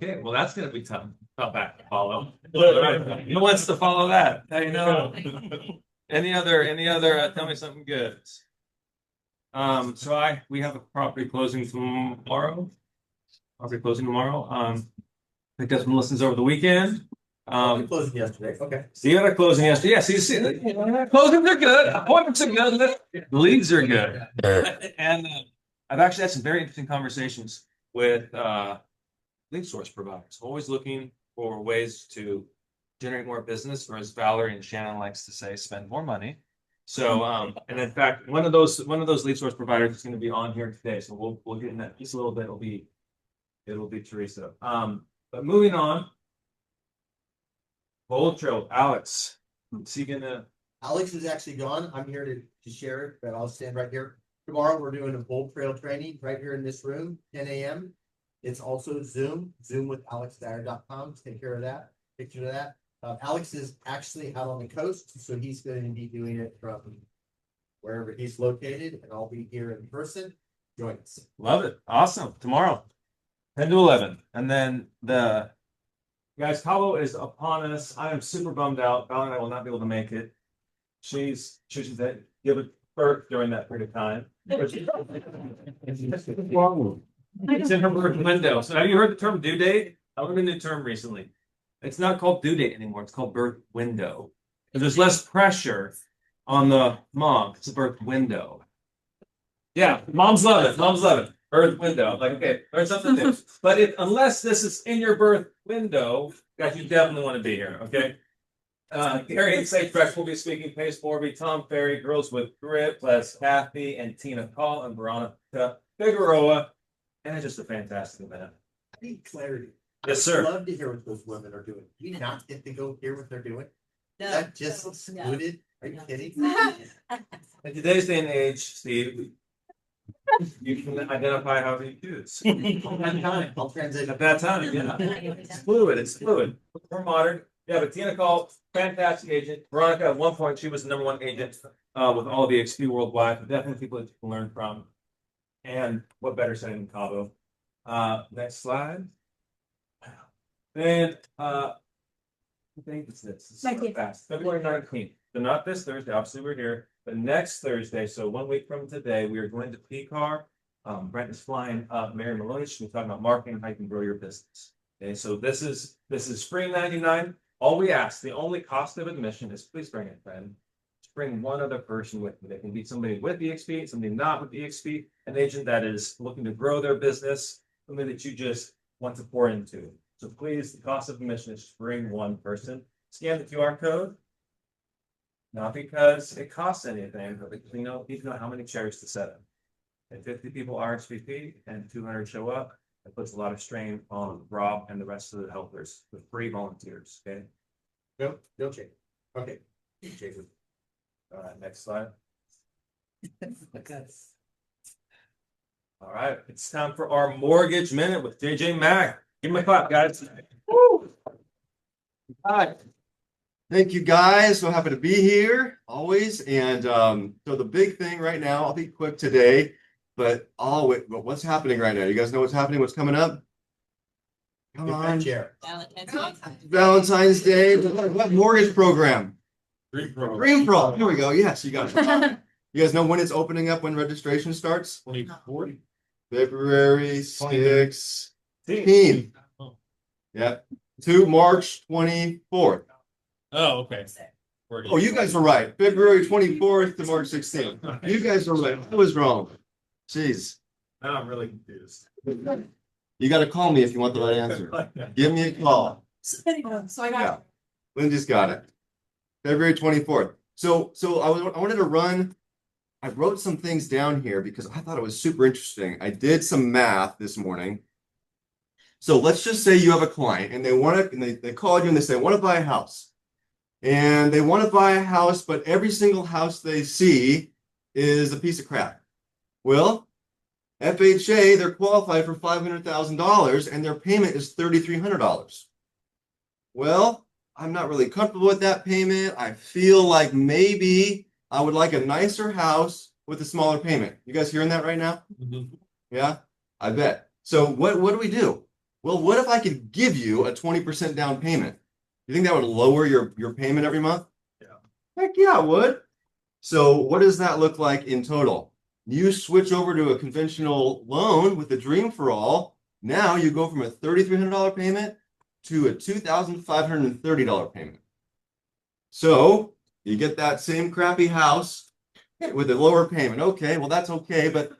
Okay, well, that's gonna be tough. Tough back to follow. Who wants to follow that? You know. Any other? Tell me something good. We have a property closing tomorrow. Property closing tomorrow. I think Desmond listens over the weekend. Closing yesterday. Okay. See, you had a closing yesterday. Yeah, see, closings are good. Appointments are good. Leads are good. And I've actually had some very interesting conversations with lead source providers. Always looking for ways to generate more business, or as Valerie and Shannon likes to say, spend more money. So, and in fact, one of those lead source providers is going to be on here today. So we'll get in that just a little bit. It'll be Teresa. But moving on. Bold Trail, Alex. Is he gonna? Alex is actually gone. I'm here to share it, but I'll stand right here. Tomorrow we're doing a Bold Trail training right here in this room, 10 a.m. It's also Zoom with alexdyer.com. Take care of that. Picture of that. Alex is actually out on the coast, so he's going to be doing it from wherever he's located, and I'll be here in person. Join us. Love it. Awesome. Tomorrow, 10 to 11. And then guys, Cabo is upon us. I am super bummed out. Val and I will not be able to make it. She's give birth during that period of time. It's in her birth window. So have you heard the term due date? I learned a new term recently. It's not called due date anymore. It's called birth window. Because there's less pressure on the mom. It's a birth window. Yeah, moms love it. Moms love it. Birth window. Like, okay, there's something new. But unless this is in your birth window, guys, you definitely want to be here, okay? Gary and Sage Fresh will be speaking. Pace Forby, Tom Ferry, Girls with Grit, Les Kathy, and Tina Call, and Veronica Figueroa. And it's just a fantastic event. I need clarity. Yes, sir. I'd love to hear what those women are doing. Do you not get to go hear what they're doing? Is that just excluded? Are you kidding? In today's day and age, Steve, you can identify how you choose. I'll transition. At that time, yeah. It's fluid. We're modern. Yeah, but Tina Call, fantastic agent. Veronica, at one point, she was the #1 agent with all of the XP worldwide. Definitely people that you can learn from. And what better setting than Cabo? Next slide. Then I think it's this. So fast. February 19th. So not this Thursday, obviously we're here, but next Thursday, so 1 week from today, we are going to PCAR. Brent is flying up. Mary Maloney, she's talking about marketing, how you can grow your business. Okay, so this is free 99. All we ask, the only cost of admission is please bring a friend. Just bring one other person with you. They can be somebody with EXP, somebody not with EXP, an agent that is looking to grow their business, somebody that you just want to pour into. So please, the cost of admission is just bring one person. Scan the QR code. Not because it costs anything, but because you know how many chairs to set up. And 50 people RSVP and 200 show up. It puts a lot of strain on Rob and the rest of the helpers with free volunteers. Okay. No change. Okay. All right, next slide. All right, it's time for our mortgage minute with JJ Mack. Give him a clap, guys. Woo! Hi. Thank you, guys. So happy to be here always. And so the big thing right now, I'll be quick today, but what's happening right now? You guys know what's happening? What's coming up? Come on. Valentine's Day. What mortgage program? Green Pro. Green Pro. Here we go. Yes, you got it. You guys know when it's opening up, when registration starts? 24. February 16th. Yep. To March 24th. Oh, okay. Oh, you guys are right. February 24th to March 16th. You guys are right. I was wrong. Jeez. Now I'm really confused. You got to call me if you want the right answer. Give me a call. So I got Lindsay's got it. February 24th. So I wanted to run. I wrote some things down here because I thought it was super interesting. I did some math this morning. So let's just say you have a client and they call you and they say, I want to buy a house. And they want to buy a house, but every single house they see is a piece of crap. Well, FHA, they're qualified for $500,000 and their payment is $3,300. Well, I'm not really comfortable with that payment. I feel like maybe I would like a nicer house with a smaller payment. You guys hearing that right now? Mm-hmm. Yeah, I bet. So what do we do? Well, what if I could give you a 20% down payment? You think that would lower your payment every month? Yeah. Heck yeah, it would. So what does that look like in total? You switch over to a conventional loan with the Dream for All. Now you go from a $3,300 payment to a $2,530 payment. So you get that same crappy house with a lower payment. Okay, well, that's okay, but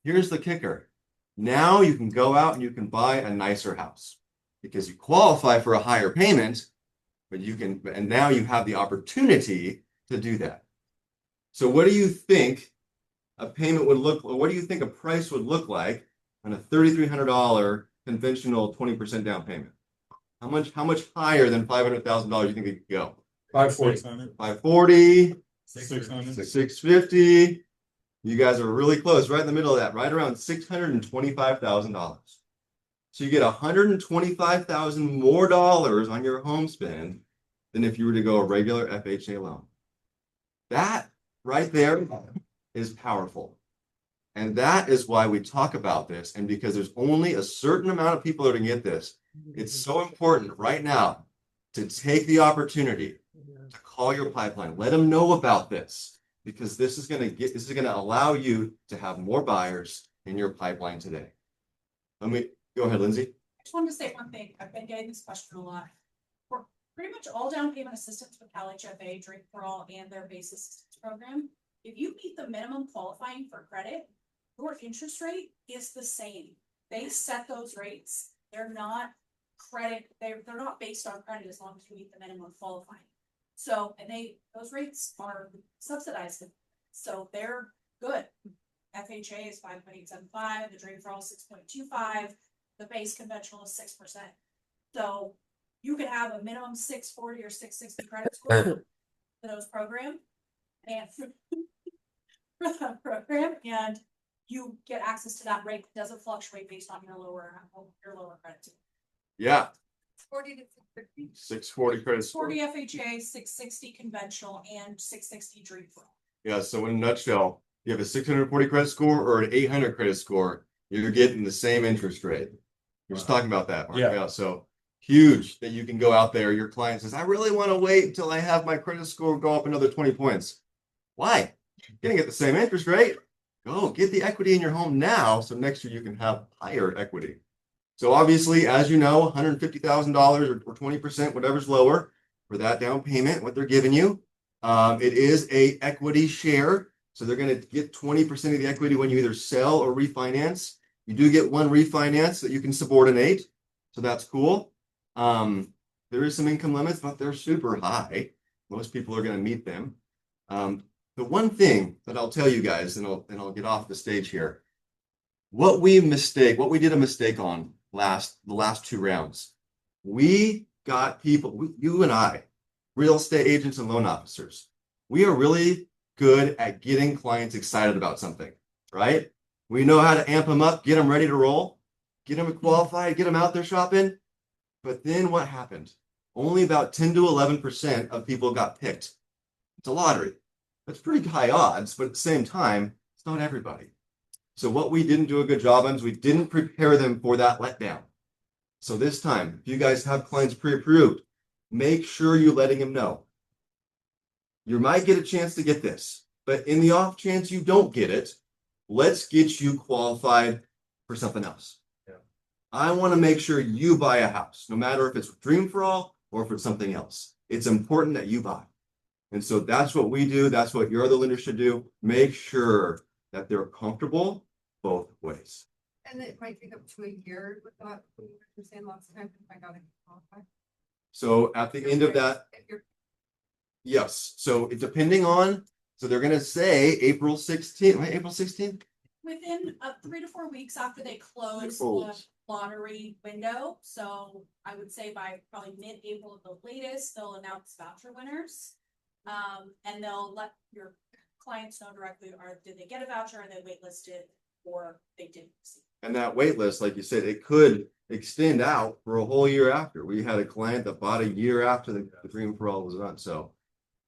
here's the kicker. Now you can go out and you can buy a nicer house because you qualify for a higher payment, but you can, and now you have the opportunity to do that. So what do you think a payment would look, or what do you think a price would look like on a $3,300 conventional 20% down payment? How much higher than $500,000 do you think it could go? 540. 540, 600. 650. You guys are really close, right in the middle of that, right around $625,000. So you get $125,000 more dollars on your home spend than if you were to go a regular FHA loan. That right there is powerful. And that is why we talk about this. And because there's only a certain amount of people that are going to get this, it's so important right now to take the opportunity to call your pipeline. Let them know about this because this is going to allow you to have more buyers in your pipeline today. Let me go ahead, Lindsay. I just wanted to say one thing. I've been getting this question a lot. For pretty much all down payment assistance with CalHFA, Drink for All, and their base assistance program, if you meet the minimum qualifying for credit, your interest rate is the same. They set those rates. They're not credit, they're not based on credit as long as you meet the minimum qualifying. So, and those rates are subsidized. So they're good. FHA is 5.875, the Dream for All 6.25, the base conventional is 6%. So you could have a minimum 640 or 660 credit score for those program and for that program, and you get access to that rate that doesn't fluctuate based on your lower credit score. Yeah. 40 to 650. 640 credit score. 40 FHA, 660 conventional, and 660 Dream for All. Yeah, so in a nutshell, you have a 640 credit score or an 800 credit score, you're getting the same interest rate. We're just talking about that, Mark. Yeah, so huge that you can go out there. Your client says, I really want to wait until I have my credit score go up another 20 points. Why? You're going to get the same interest rate. Go get the equity in your home now. So next year you can have higher equity. So obviously, as you know, $150,000 or 20%, whatever's lower for that down payment, what they're giving you. It is a equity share. So they're going to get 20% of the equity when you either sell or refinance. You do get one refinance that you can subordinate. So that's cool. There is some income limits, but they're super high. Most people are going to meet them. The one thing that I'll tell you guys, and I'll get off the stage here, what we did a mistake on the last two rounds. We got people, you and I, real estate agents and loan officers, we are really good at getting clients excited about something, right? We know how to amp them up, get them ready to roll, get them qualified, get them out there shopping. But then what happened? Only about 10 to 11% of people got picked. It's a lottery. That's pretty high odds, but at the same time, it's not everybody. So what we didn't do a good job on is we didn't prepare them for that letdown. So this time, if you guys have clients pre-approved, make sure you're letting them know. You might get a chance to get this, but in the off chance you don't get it, let's get you qualified for something else. Yeah. I want to make sure you buy a house, no matter if it's Dream for All or if it's something else. It's important that you buy. And so that's what we do. That's what your other lenders should do. Make sure that they're comfortable both ways. And it might take up to a year with that, we were saying lots of times to find out if you qualify. So at the end of that, yes. So depending on, so they're going to say April 16th, right? April 16th? Within 3 to 4 weeks after they close the lottery window. So I would say by probably mid-April at the latest, they'll announce voucher winners. And they'll let your clients know directly, or did they get a voucher and they waitlisted, or they didn't receive. And that wait list, like you said, it could extend out for a whole year after. We had a client that bought a year after the Dream for All was done. So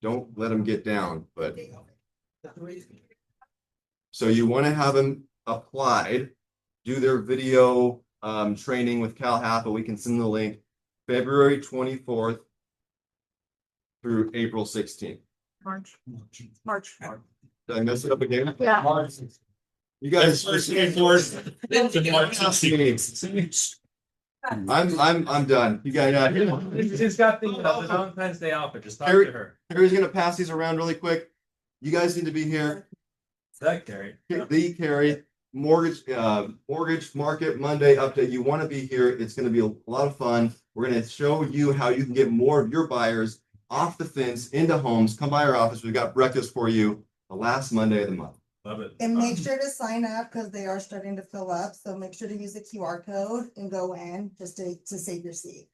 don't let them get down. But so you want to have them applied, do their video training with Cal Half, we can send the link February 24th through April 16th. March. Did I mess it up again? Yeah. You guys. I'm done. You guys. She's got the Valentine's Day outfit, just talk Carrie- to her. Harry's gonna pass these around really quick. You guys need to be here. Is that Carrie? The Carrie mortgage market Monday update. You want to be here. It's going to be a lot of fun. We're going to show you how you can get more of your buyers off the fence into homes. Come by our office. We've got breakfast for you the last Monday of the month. Love it. And make sure to sign up because they are starting to fill up. So make sure to use the QR code and go in just to save your seat.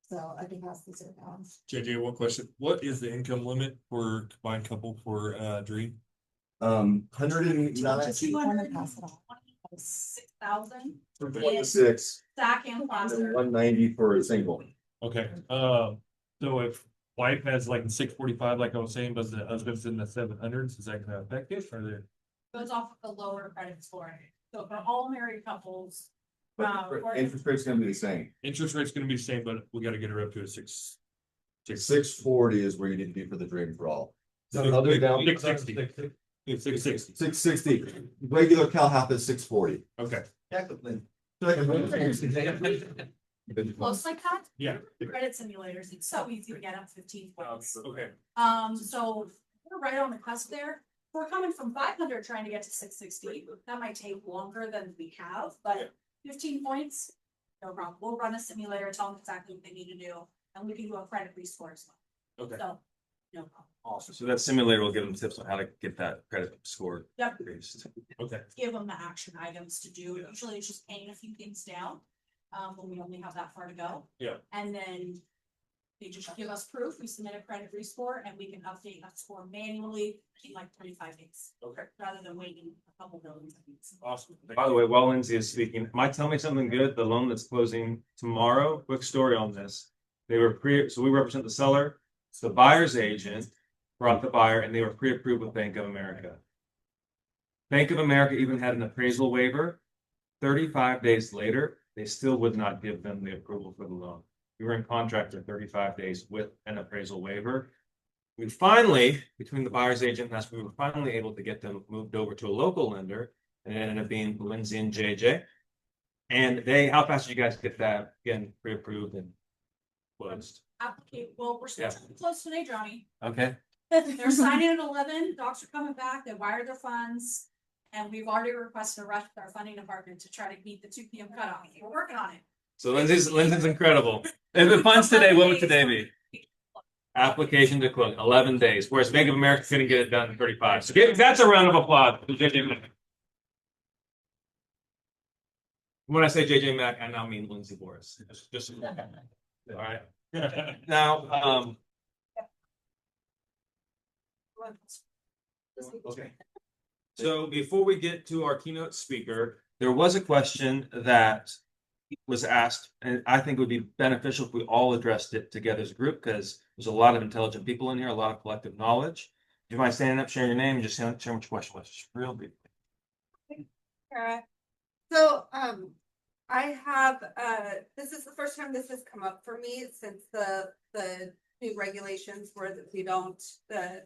So I can pass these around. JJ, one question. What is the income limit for combined couple for Dream? 109 Two hundred and 6,000, for 26, stack and plaster. 190 for a single. Okay, so if wife has like a 645, like I was saying, but the husband's in the 700s, is that gonna affect it or the? Goes off of the lower credit score. So for all married couples, or Interest rate's going to be the same. Interest rate's gonna be the same, but we gotta get her up to a 640 is where you need to be for the Dream for all. So other down 660. 660. 660. Regular Cal Half is 640. Okay, close like that, yeah, credit simulators, it's so easy to get up 15 points. okay. So we're right on the cusp there. We're coming from 500 trying to get to 660. That might take longer than we have, but 15 points, no problem. We'll run a simulator, tell them exactly what they need to do, and we can do a credit rescore as well. Okay. So, no problem. Awesome. So that simulator will give them tips on how to get that credit score Yep. increased. Okay. Give them the action items to do. Usually it's just paying a few things down, when we only have that far to go. Yeah. And then they just give us proof, we submit a credit rescore, and we can update that score manually in like 35 days. Okay. Rather than waiting a couple billion weeks. Awesome. By the way, while Lindsay is speaking, might tell me something good, the loan that's closing tomorrow, quick story on this. So we represent the seller, so the buyer's agent brought the buyer and they were pre-approved with Bank of America. Bank of America even had an appraisal waiver. 35 days later, they still would not give them the approval for the loan. We were in contract for 35 days with an appraisal waiver. We finally, between the buyer's agent and us, we were finally able to get them moved over to a local lender, and it ended up being Lindsay and JJ. And how fast did you guys get that again pre-approved and closed? Well, we're still close today, Johnny. Okay. They're signing at 11, docs are coming back, they wired their funds. And we've already requested a rush with our funding department to try to meet the 2 p.m. cutoff. We're working on it. So Lindsay's incredible. If it funds today, what would today be? Application to close 11 days, whereas Bank of America couldn't get it done in 35. So that's a round of applause. When I say JJ Mack, I now mean Lindsay Boris. Just all right. Now, okay. So before we get to our keynote speaker, there was a question that was asked, and I think it would be beneficial if we all addressed it together as a group, because there's a lot of intelligent people in here, a lot of collective knowledge. Do you mind standing up, sharing your name, and just share what your question was, just real briefly? So, I have, this is the first time this has come up for me since the new regulations where the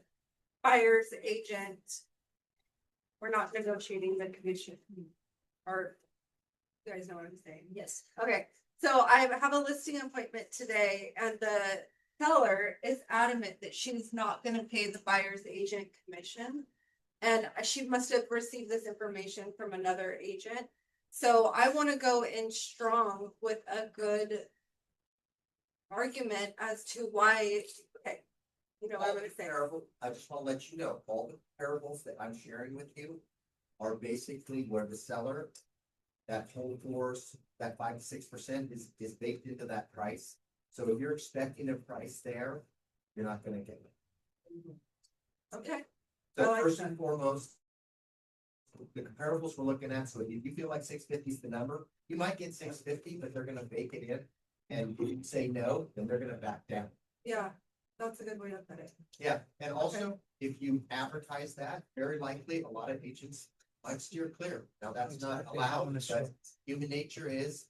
buyer's agent. We're not negotiating the commission. Or, you guys know what I'm saying? Yes. Okay, so I have a listing appointment today and the seller is adamant that she's not gonna pay the buyer's agent commission. And she must have received this information from another agent. So I wanna go in strong with a good argument as to why, okay. You know what I'm gonna say. I just want to let you know, all the parables that I'm sharing with you are basically where the seller, that whole force, that 5 to 6% is baked into that price. So if you're expecting a price there, you're not gonna get it. Okay, So first and foremost, the comparables we're looking at, so if you feel like 650 is the number, you might get 650, but they're gonna bake it in. And if you say no, then they're gonna back down. yeah, that's a good way to put it. Yeah, and also, if you advertise that, very likely, a lot of agents might steer clear. Now, that's not allowed, but human nature is,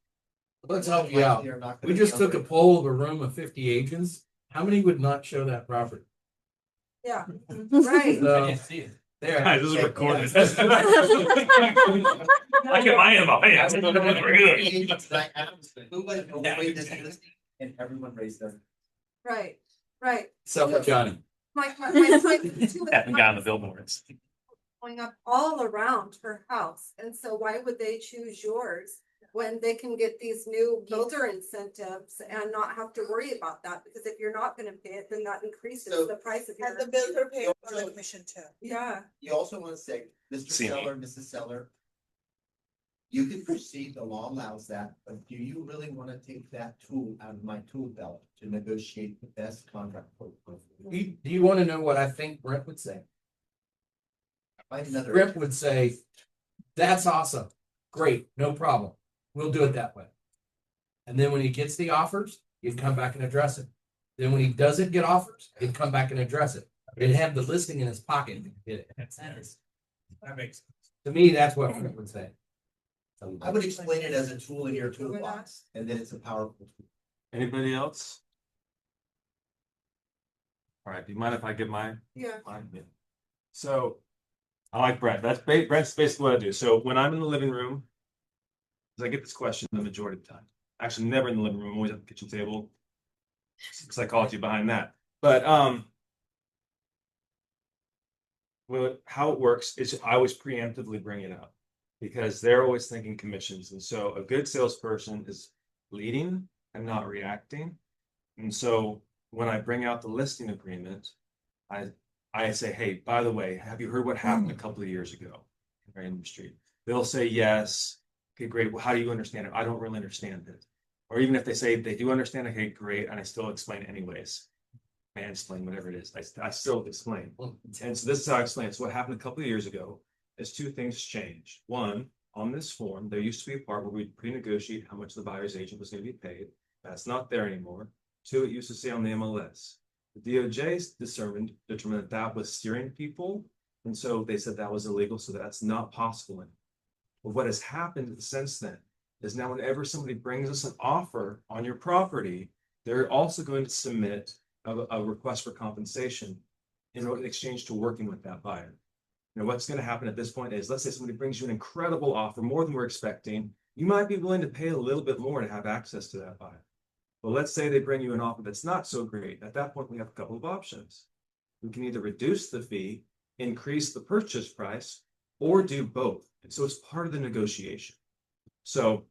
Let's help you out. They're not We gonna just be took a under- poll of a room of 50 agents. How many would not show that property? Yeah, right. So, see it. there. Guys, this is Okay, recorded. yes. I get my in my hands. Agents that I have, who would overweight this listing? And everyone raised their. Right, right. Except for Johnny. My point too is Haven't gotten the billboards. going up all around her house, and so why would they choose yours? When they can get these new builder incentives and not have to worry about that, because if you're not gonna pay it, then that increases So- the price of your. And the builder pay for the commission too. Yeah, You also wanna say, Mr. See me. Seller, Mrs. Seller. You can proceed, the law allows that, but do you really wanna take that tool out of my tool belt to negotiate the best contract quote? Do you want to know what I think Brent would say? Find another. Brent would say, that's awesome. Great, no problem. We'll do it that way. And then when he gets the offers, he'd come back and address it. Then when he doesn't get offers, he'd come back and address it. He'd have the listing in his pocket. and he'd hit it. That makes sense. To me, that's what Brent would say. I would explain it as a tool in your toolbox, and then it's a powerful tool. Anybody else? All right, do you mind if I give my yeah. mine? Yeah. So, I like Brent, Brent's basically what I do, so when I'm in the living room. 'Cause I get this question the majority of the time, actually never in the living room, I'm always at the kitchen table. Psychology behind that, but well, how it works is I always preemptively bring it up. Because they're always thinking commissions, and so a good salesperson is leading and not reacting. And so when I bring out the listing agreement, I say, hey, by the way, have you heard what happened a couple of years ago in our industry? They'll say yes. Okay, great. Well, how do you understand it? I don't really understand it. Or even if they say they do understand, okay, great, and I still explain it anyways. Mansplain, whatever it is, I still explain. And so this is how I explain it. So what happened a couple of years ago is two things changed. One, on this form, there used to be a part where we'd pre-negotiate how much the buyer's agent was going to be paid. That's not there anymore. Two, it used to say on the MLS. The DOJ determined that that was steering people, and so they said that was illegal, so that's not possible anymore. But what has happened since then is now whenever somebody brings us an offer on your property, they're also going to submit a request for compensation in exchange to working with that buyer. Now, what's going to happen at this point is, let's say somebody brings you an incredible offer, more than we're expecting. You might be willing to pay a little bit more to have access to that buyer. But let's say they bring you an offer that's not so great. At that point, we have a couple of options. We can either reduce the fee, increase the purchase price, or do both. And so it's part of the negotiation. So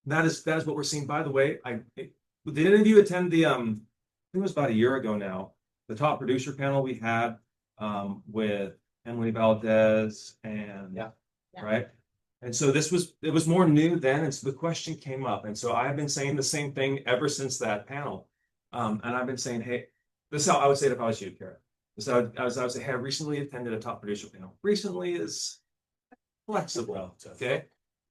that is what we're seeing. By the way, did any of you attend the I think it was about a year ago now, the top producer panel we had with Emily Valdez and Yeah. right. And so it was more new then. And so the question came up. And so I've been saying the same thing ever since that panel. And I've been saying, hey, this is how I would say it if I was you, Kara. So I would say, hey, I recently attended a top producer panel. Recently is flexible, okay?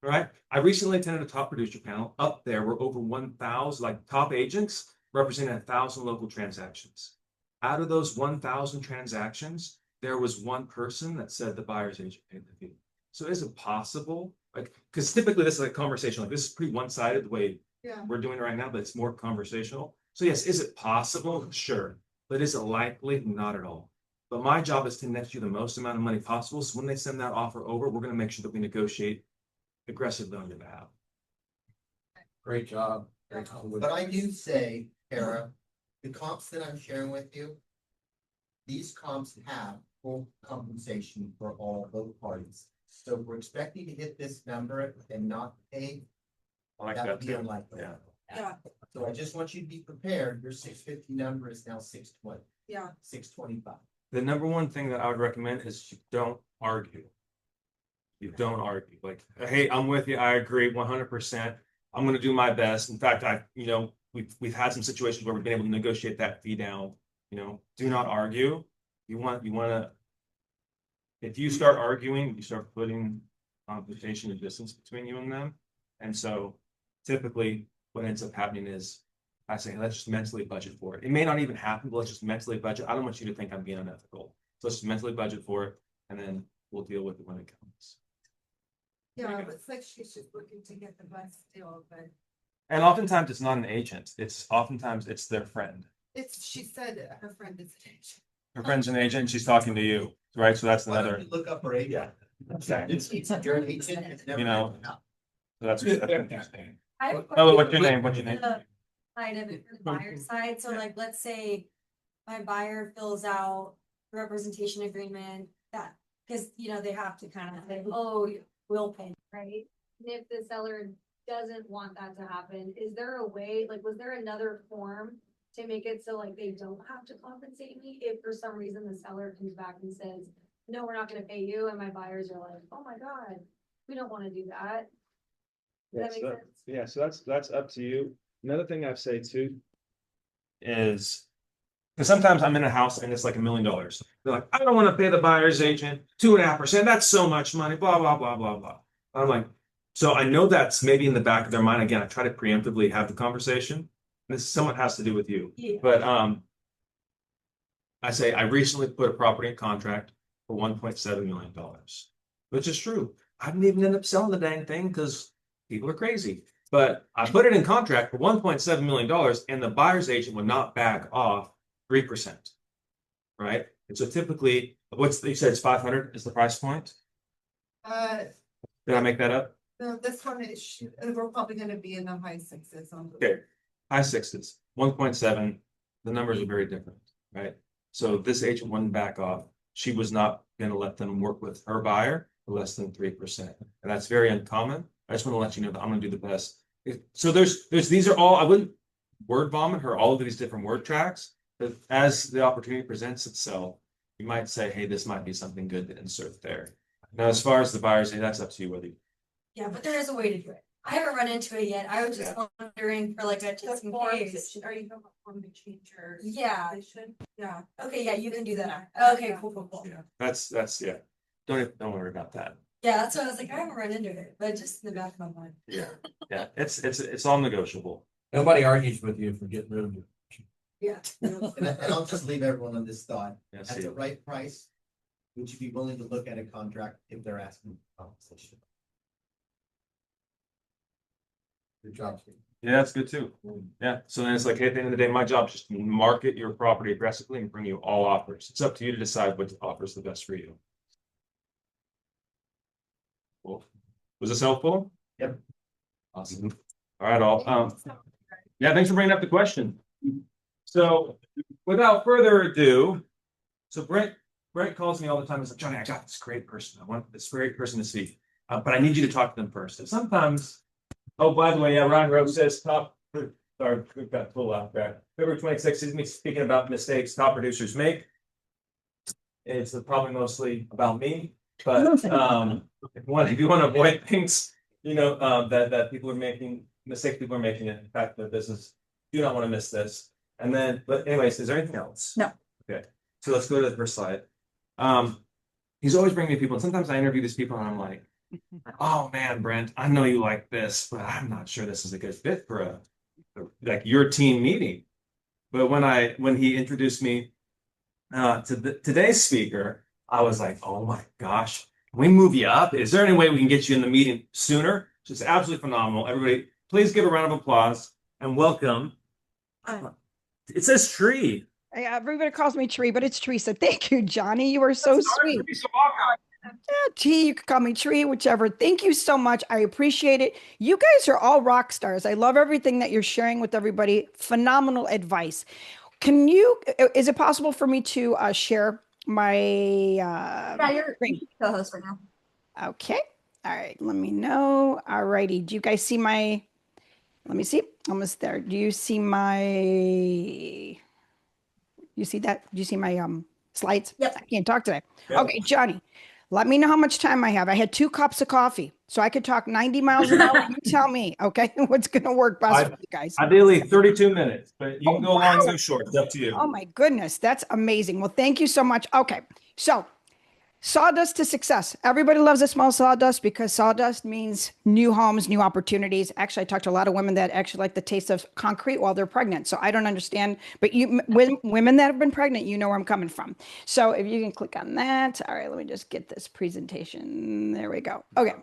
All right. I recently attended a top producer panel. Up there were over 1,000, like top agents representing 1,000 local transactions. Out of those 1,000 transactions, there was one person that said the buyer's agent paid the fee. So is it possible? Like, because typically this is a conversation, like this is pretty one-sided the way Yeah. we're doing it right now, but it's more conversational. So yes, is it possible? Sure. But is it likely? Not at all. But my job is to net you the most amount of money possible. So when they send that offer over, we're going to make sure that we negotiate aggressively on your behalf. Great job. Great job. But I do say, Kara, the comps that I'm sharing with you. These comps have full compensation for all both parties. So if we're expecting to hit this number and not pay, I like that would that be too. unlikely. Yeah. Yeah, So I just want you to be prepared. Your 650 number is now 620, yeah, 625. The number one thing that I would recommend is you don't argue. You don't argue. Like, hey, I'm with you. I agree 100%. I'm going to do my best. In fact, we've had some situations where we've been able to negotiate that fee down. Do not argue. You want to. If you start arguing, you start putting confrontation and distance between you and them. And so, typically, what ends up happening is I say, let's just mentally budget for it. It may not even happen, but let's just mentally budget. I don't want you to think I'm being unethical. So let's just mentally budget for it, and then we'll deal with it when it comes. yeah, it looks like she's just looking to get the best deal, but. And oftentimes it's not an agent. Oftentimes it's their friend. She said her friend is an agent. Her friend's an agent, she's talking to you, right? So that's Why don't another, you look up her agent? You're an agent. It's never You know. gonna come out. that's interesting. I have a Oh, question what's your name? What's your name? the Side of it, for the buyer side, so like, let's say my buyer fills out the representation agreement that, cause they have to kind of say, oh, we'll pay, right? And if the seller doesn't want that to happen, is there a way, like, was there another form to make it so like they don't have to compensate me if for some reason the seller comes back and says, no, we're not gonna pay you, and my buyers are like, oh my god, we don't wanna do that. Does that make sense? Yeah, so that's up to you. Another thing I'd say too is, because sometimes I'm in a house and it's like $1 million. They're like, I don't want to pay the buyer's agent 2.5%. That's so much money, blah, blah, blah, blah, blah. I'm like, so I know that's maybe in the back of their mind. Again, I try to preemptively have the conversation. This somewhat has to do with you. Yeah. But I say I recently put a property in contract for $1.7 million, which is true. I didn't even end up selling the dang thing because people are crazy. But I put it in contract for $1.7 million, and the buyer's agent would not back off 3%. Right? And so typically, you said it's 500 is the price point? Did I make that up? No, this one is, we're probably gonna be in the high sixes on. Okay, high sixes, 1.7. The numbers are very different, right? So this agent wouldn't back off. She was not going to let them work with her buyer for less than 3%, and that's very uncommon. I just want to let you know that I'm going to do the best. So these are all, I wouldn't word vomit her all of these different word tracks, but as the opportunity presents itself, you might say, hey, this might be something good to insert there. Now, as far as the buyers, that's up to you whether you. Yeah, but there is a way to do it. I haven't run into it yet. I was just wondering for like a just in case. Are you talking about form to change your? Yeah. Position? Yeah. Okay, yeah, you can do that. Okay, cool. Yeah, that's yeah. Don't worry about that. Yeah, that's what I was like. I haven't run into it, but just in the back of my mind. Yeah, it's all negotiable. Nobody argues with you for getting rid of you. Yeah. And I'll just leave everyone on this thought. Yeah, At see. the right price, would you be willing to look at a contract if they're asking for compensation? Good job, Steve. Yeah, that's good too. Yeah, so then it's like, hey, at the end of the day, my job is just to market your property aggressively and bring you all offers. It's up to you to decide what offers the best for you. Cool. Was this helpful? Yep. Awesome. All right, all. Yeah, thanks for bringing up the question. So, without further ado, so Brent calls me all the time. He's like, Johnny, I got this great person. I want this great person to see, but I need you to talk to them first. And sometimes. Oh, by the way, yeah, Ron Rose says sorry, we've got full out there. February 26th is me speaking about mistakes top producers make. It's probably mostly about me, but if you want to avoid things, that people are making, mistakes people are making in fact the business, do not want to miss this. And then, but anyways, is there anything else? No. Okay, so let's go to the first slide. He's always bringing me people, and sometimes I interview these people and I'm like, oh man, Brent, I know you like this, but I'm not sure this is a good fit for like your team meeting. But when he introduced me to today's speaker, I was like, oh my gosh, can we move you up? Is there any way we can get you in the meeting sooner? It's absolutely phenomenal. Everybody, please give a round of applause and welcome. It says Tree. Everybody calls me Tree, but it's Teresa. Thank you, Johnny. You are so sweet. Yeah, T, you can call me Tree, whichever. Thank you so much. I appreciate it. You guys are all rock stars. I love everything that you're sharing with everybody. Phenomenal advice. Is it possible for me to share my You're co-host right now. Okay. All right. Let me know. All righty. Do you guys see let me see. Almost there. Do you see you see that? Do you see my slides? Yep. I can't talk today. Yep. Okay, Johnny, let me know how much time I have. I had 2 cups of coffee, so I could talk 90 miles an hour. You tell me, okay? What's going to work best for you guys? Ideally 32 minutes, but you can go long, wow. go short. It's up to you. Oh my goodness, that's amazing. Well, thank you so much. Okay, so sawdust to success. Everybody loves to smell sawdust because sawdust means new homes, new opportunities. Actually, I talked to a lot of women that actually like the taste of concrete while they're pregnant. So I don't understand, but women that have been pregnant, you know where I'm coming from. So if you can click on that. All right, let me just get this presentation. There we go. Okay.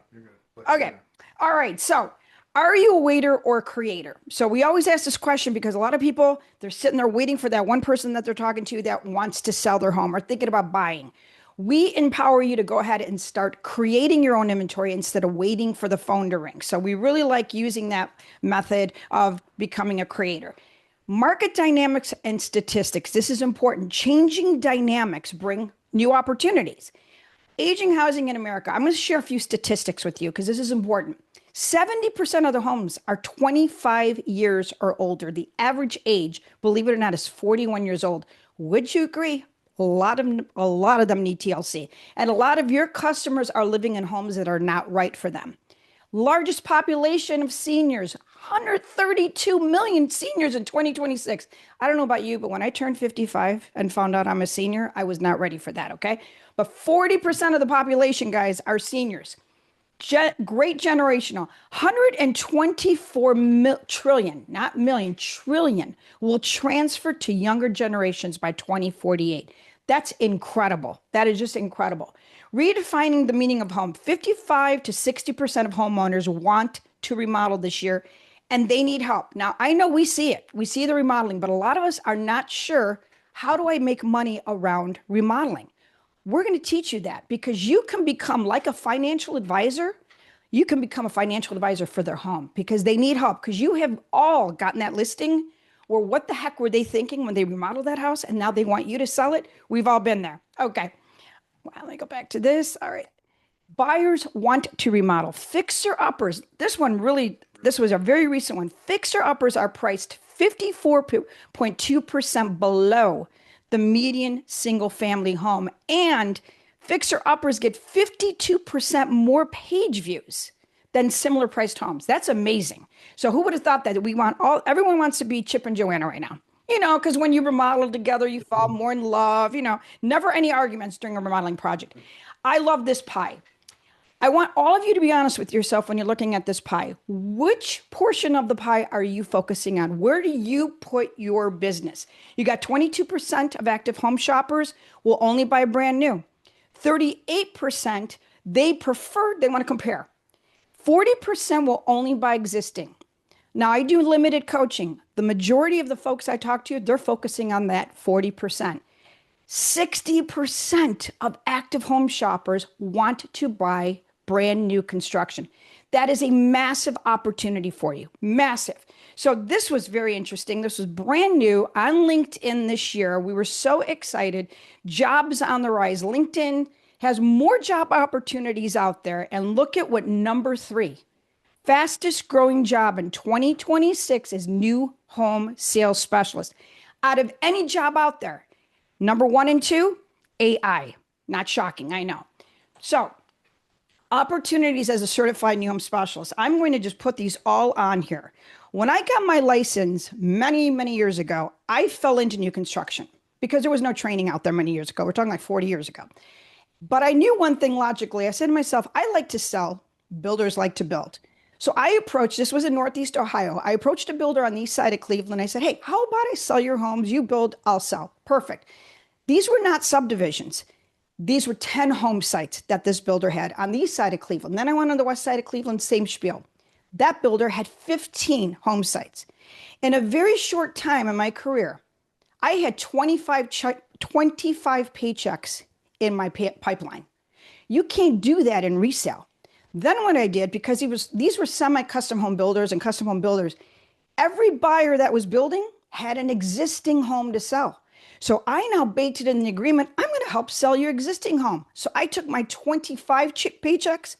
Okay. All right. So Are you a waiter or a creator? So we always ask this question because a lot of people, they're sitting there waiting for that one person that they're talking to that wants to sell their home or thinking about buying. We empower you to go ahead and start creating your own inventory instead of waiting for the phone to ring. So we really like using that method of becoming a creator. Market dynamics and statistics. This is important. Changing dynamics bring new opportunities. Aging housing in America. I'm going to share a few statistics with you because this is important. 70% of the homes are 25 years or older. The average age, believe it or not, is 41 years old. Would you agree? A lot of them need TLC. And a lot of your customers are living in homes that are not right for them. Largest population of seniors, 132 million seniors in 2026. I don't know about you, but when I turned 55 and found out I'm a senior, I was not ready for that, okay? But 40% of the population, guys, are seniors. Great generational. 124 trillion, not million, trillion will transfer to younger generations by 2048. That's incredible. That is just incredible. Redefining the meaning of home. 55 to 60% of homeowners want to remodel this year and they need help. Now, I know we see it. We see the remodeling, but a lot of us are not sure, how do I make money around remodeling? We're going to teach you that because you can become like a financial advisor. You can become a financial advisor for their home because they need help, because you have all gotten that listing or what the heck were they thinking when they remodeled that house and now they want you to sell it? We've all been there. Okay. Well, let me go back to this. All right. Buyers want to remodel. Fixer uppers. This was a very recent one. Fixer uppers are priced 54.2% below the median single family home. And fixer uppers get 52% more page views than similar priced homes. That's amazing. So who would have thought that everyone wants to be Chip and Joanna right now? Because when you remodel together, you fall more in love, never any arguments during a remodeling project. I love this pie. I want all of you to be honest with yourself when you're looking at this pie. Which portion of the pie are you focusing on? Where do you put your business? You got 22% of active home shoppers will only buy brand new. 38%, they want to compare. 40% will only buy existing. Now, I do limited coaching. The majority of the folks I talk to, they're focusing on that 40%. 60% of active home shoppers want to buy brand new construction. That is a massive opportunity for you. Massive. So this was very interesting. This was brand new on LinkedIn this year. We were so excited. Jobs on the rise. LinkedIn has more job opportunities out there. And look at what number 3, fastest growing job in 2026 is new home sales specialist. Out of any job out there, number 1 and 2, AI. Not shocking, I know. So, opportunities as a certified new home specialist. I'm going to just put these all on here. When I got my license many, many years ago, I fell into new construction because there was no training out there many years ago. We're talking like 40 years ago. But I knew one thing logically. I said to myself, I like to sell, builders like to build. So this was in Northeast Ohio. I approached a builder on the east side of Cleveland. I said, hey, how about I sell your homes? You build, I'll sell. Perfect. These were not subdivisions. These were 10 home sites that this builder had on the east side of Cleveland. Then I went on the west side of Cleveland, same spiel. That builder had 15 home sites. In a very short time in my career, I had 25 paychecks in my pipeline. You can't do that in resale. Then what I did, because these were semi-custom home builders and custom home builders, every buyer that was building had an existing home to sell. So I now baked it in the agreement, I'm going to help sell your existing home. So I took my 25 paychecks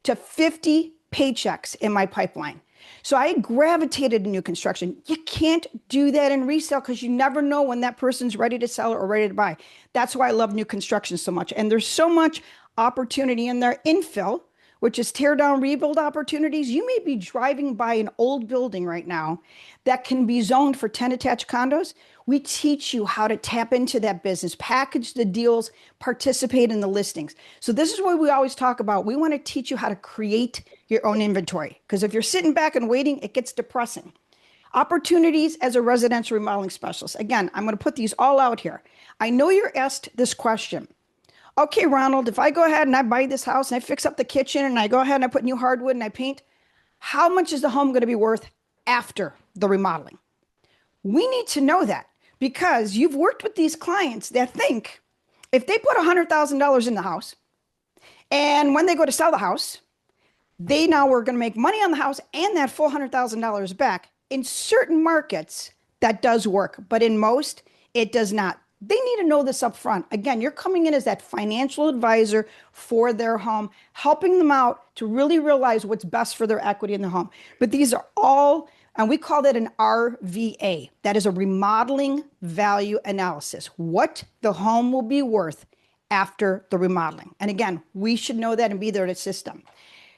to 50 paychecks in my pipeline. So I gravitated to new construction. You can't do that in resale because you never know when that person's ready to sell or ready to buy. That's why I love new construction so much. And there's so much opportunity in there. Infill, which is tear down, rebuild opportunities. You may be driving by an old building right now that can be zoned for 10 attached condos. We teach you how to tap into that business, package the deals, participate in the listings. So this is what we always talk about. We want to teach you how to create your own inventory, because if you're sitting back and waiting, it gets depressing. Opportunities as a residential remodeling specialist. Again, I'm going to put these all out here. I know you're asked this question. Okay, Ronald, if I go ahead and I buy this house and I fix up the kitchen and I go ahead and I put new hardwood and I paint, How much is the home going to be worth after the remodeling? We need to know that because you've worked with these clients that think if they put $100,000 in the house and when they go to sell the house, they now are going to make money on the house and that full $100,000 back. In certain markets, that does work, but in most, it does not. They need to know this up front. Again, you're coming in as that financial advisor for their home, helping them out to really realize what's best for their equity in the home. But these are all, and we call that an RVA. That is a remodeling value analysis. What the home will be worth after the remodeling. And again, we should know that and be there to assist them.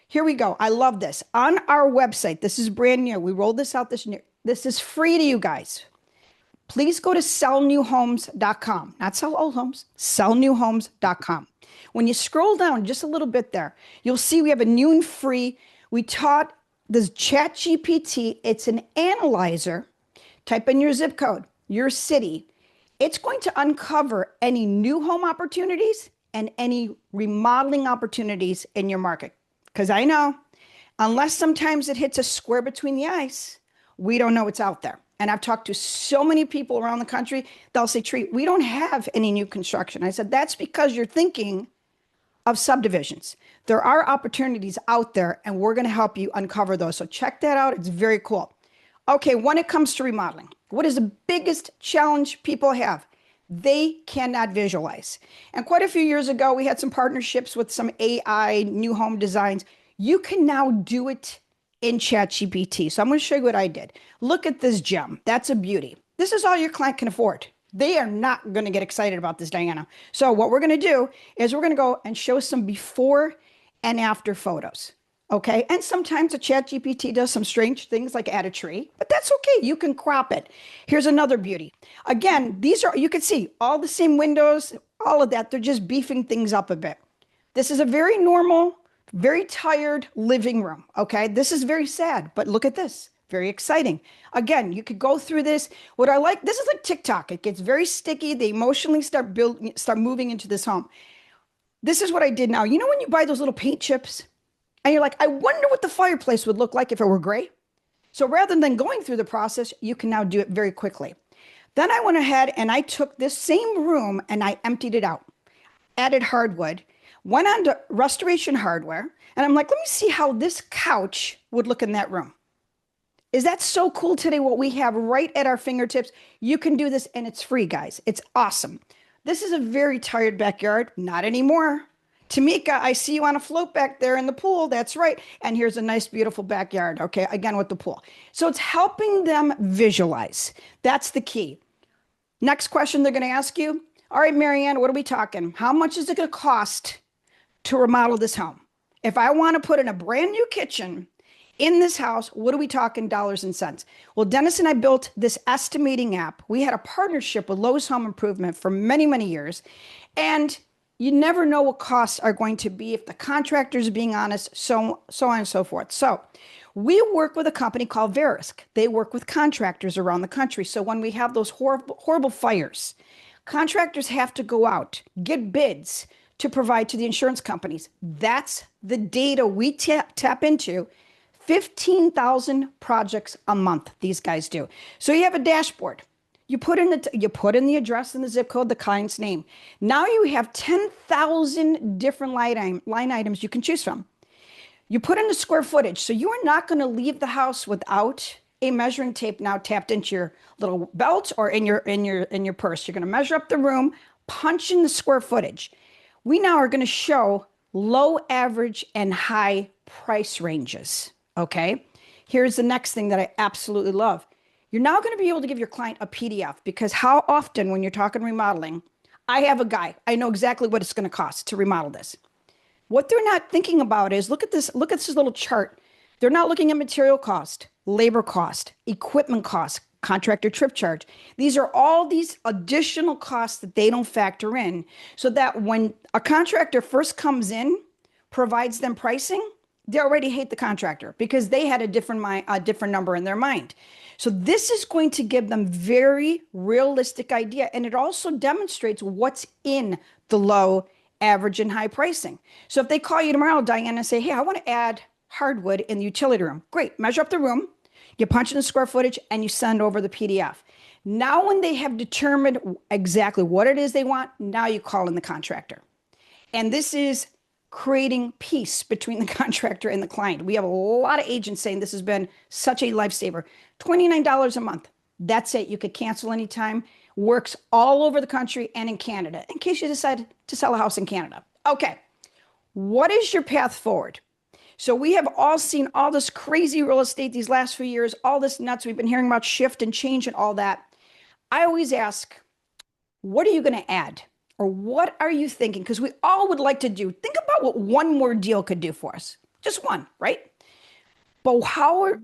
Here we go. I love this. On our website, this is brand new. We rolled this out this year. This is free to you guys. Please go to sellnewhomes.com, not sell old homes, sellnewhomes.com. When you scroll down just a little bit there, you'll see we have a new and free. We taught this ChatGPT. It's an analyzer. Type in your zip code, your city. It's going to uncover any new home opportunities and any remodeling opportunities in your market. Because I know, unless sometimes it hits a square between the eyes, we don't know what's out there. And I've talked to so many people around the country, they'll say, Tree, we don't have any new construction. I said, that's because you're thinking of subdivisions. There are opportunities out there and we're going to help you uncover those. So check that out. It's very cool. Okay, when it comes to remodeling, what is the biggest challenge people have? They cannot visualize. And quite a few years ago, we had some partnerships with some AI new home designs. You can now do it in ChatGPT. So I'm going to show you what I did. Look at this gem. That's a beauty. This is all your client can afford. They are not going to get excited about this, Diana. So what we're going to do is we're going to go and show some before and after photos. Okay. And sometimes a ChatGPT does some strange things like add a tree, but that's okay. You can crop it. Here's another beauty. Again, these are, you can see all the same windows, all of that. They're just beefing things up a bit. This is a very normal, very tired living room. Okay. This is very sad, but look at this. Very exciting. Again, you could go through this. What I like, this is like TikTok. It gets very sticky. They emotionally start moving into this home. This is what I did now. You know, when you buy those little paint chips and you're like, I wonder what the fireplace would look like if it were gray. So rather than going through the process, you can now do it very quickly. Then I went ahead and I took this same room and I emptied it out, added hardwood, went on to restoration hardware. And I'm like, let me see how this couch would look in that room. Is that so cool today? What we have right at our fingertips. You can do this and it's free, guys. It's awesome. This is a very tired backyard. Not anymore. Tamika, I see you on a float back there in the pool. That's right. And here's a nice, beautiful backyard. Okay, again with the pool. So it's helping them visualize. That's the key. Next question they're going to ask you. All right, Marianne, what are we talking? How much is it going to cost to remodel this home? If I want to put in a brand new kitchen in this house, what are we talking dollars and cents? Well, Dennis and I built this estimating app. We had a partnership with Lowe's Home Improvement for many, many years. And you never know what costs are going to be if the contractor's being honest, so on and so forth. So we work with a company called Verisk. They work with contractors around the country. So when we have those horrible fires, contractors have to go out, get bids to provide to the insurance companies. That's the data we tap into. 15,000 projects a month these guys do. So you have a dashboard. You put in the address and the zip code, the client's name. Now you have 10,000 different line items you can choose from. You put in the square footage. So you are not going to leave the house without a measuring tape now tapped into your little belt or in your purse. You're going to measure up the room, punch in the square footage. We now are going to show low, average, and high price ranges. Okay, here's the next thing that I absolutely love. You're now going to be able to give your client a PDF because how often when you're talking remodeling, I have a guy, I know exactly what it's going to cost to remodel this. What they're not thinking about is look at this little chart. They're not looking at material cost, labor cost, equipment cost, contractor trip charge. These are all these additional costs that they don't factor in so that when a contractor first comes in, provides them pricing, they already hate the contractor because they had a different number in their mind. So this is going to give them very realistic idea. And it also demonstrates what's in the low, average, and high pricing. So if they call you tomorrow, Diana, and say, hey, I want to add hardwood in the utility room. Great. Measure up the room, you punch in the square footage, and you send over the PDF. Now, when they have determined exactly what it is they want, now you call in the contractor. And this is creating peace between the contractor and the client. We have a lot of agents saying this has been such a lifesaver. $29 a month. That's it. You could cancel anytime. Works all over the country and in Canada, in case you decide to sell a house in Canada. Okay. What is your path forward? So we have all seen all this crazy real estate these last few years, all this nuts. We've been hearing about shift and change and all that. I always ask, what are you going to add? Or what are you thinking? Because we all would like to do. Think about what one more deal could do for us. Just one, right? But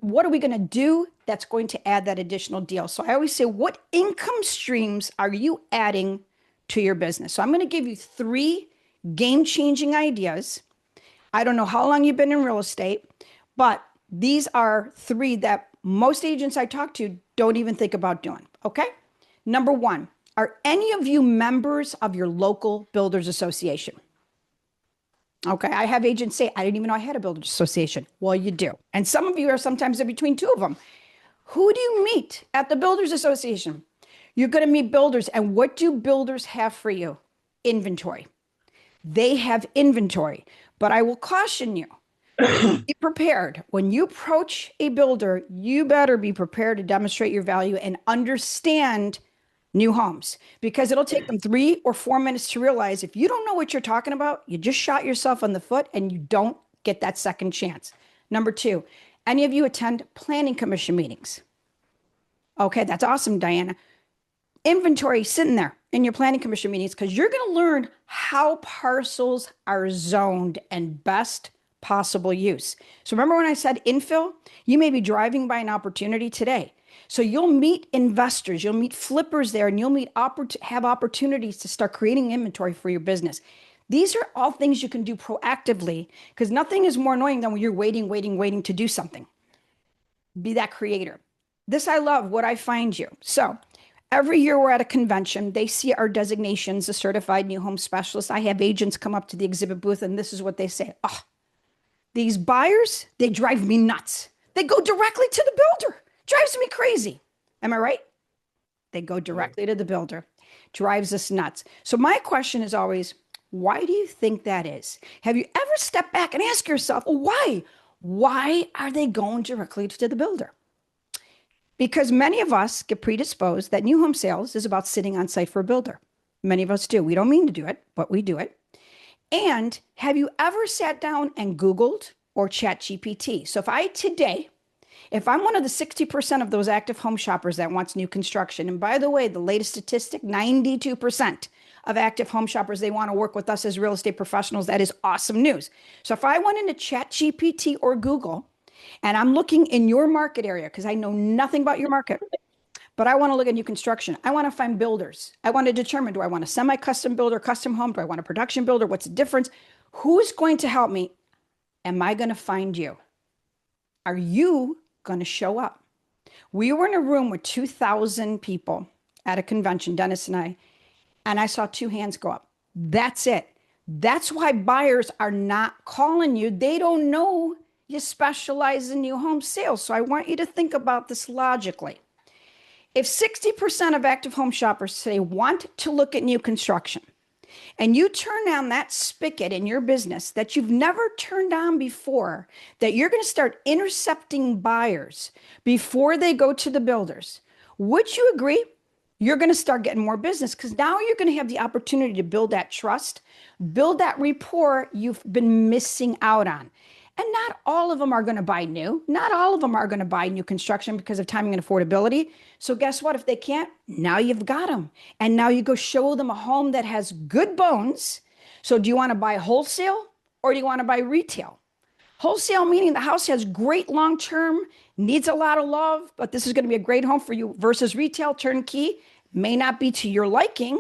what are we going to do that's going to add that additional deal? So I always say, what income streams are you adding to your business? So I'm going to give you 3 game-changing ideas. I don't know how long you've been in real estate, but these are 3 that most agents I talk to don't even think about doing. Okay? Number 1, are any of you members of your local builders association? Okay, I have agents say, I didn't even know I had a builders association. Well, you do. And some of you are sometimes in between 2 of them. Who do you meet at the builders association? You're going to meet builders. And what do builders have for you? Inventory. They have inventory. But I will caution you, be prepared. When you approach a builder, you better be prepared to demonstrate your value and understand new homes, because it'll take them 3 or 4 minutes to realize if you don't know what you're talking about, you just shot yourself on the foot and you don't get that second chance. Number 2, any of you attend planning commission meetings? Okay, that's awesome, Diana. Inventory sitting there in your planning commission meetings, because you're going to learn how parcels are zoned and best possible use. So remember when I said infill? You may be driving by an opportunity today. So you'll meet investors, you'll meet flippers there, and you'll have opportunities to start creating inventory for your business. These are all things you can do proactively, because nothing is more annoying than when you're waiting to do something. Be that creator. This I love, what I find you. So every year we're at a convention, they see our designations, a certified new home specialist. I have agents come up to the exhibit booth and this is what they say. Oh, these buyers, they drive me nuts. They go directly to the builder. Drives me crazy. Am I right? They go directly to the builder. Drives us nuts. So my question is always, why do you think that is? Have you ever stepped back and asked yourself, well, why? Why are they going directly to the builder? Because many of us get predisposed that new home sales is about sitting on site for a builder. Many of us do. We don't mean to do it, but we do it. And have you ever sat down and Googled or chat GPT? So if I'm one of the 60% of those active home shoppers that wants new construction, and by the way, the latest statistic, 92% of active home shoppers, they want to work with us as real estate professionals. That is awesome news. So if I went into ChatGPT or Google, and I'm looking in your market area, because I know nothing about your market, but I want to look at new construction. I want to find builders. I want to determine, do I want a semi-custom builder, custom home? Do I want a production builder? What's the difference? Who's going to help me? Am I going to find you? Are you going to show up? We were in a room with 2,000 people at a convention, Dennis and I saw 2 hands go up. That's it. That's why buyers are not calling you. They don't know you specialize in new home sales. So I want you to think about this logically. If 60% of active home shoppers today want to look at new construction, and you turn on that spigot in your business that you've never turned on before, that you're going to start intercepting buyers before they go to the builders, would you agree? You're going to start getting more business, because now you're going to have the opportunity to build that trust, build that rapport you've been missing out on. And not all of them are going to buy new. Not all of them are going to buy new construction because of timing and affordability. So guess what? If they can't, now you've got them. And now you go show them a home that has good bones. So do you want to buy wholesale or do you want to buy retail? Wholesale meaning the house has great long-term, needs a lot of love, but this is going to be a great home for you, versus retail turnkey, may not be to your liking,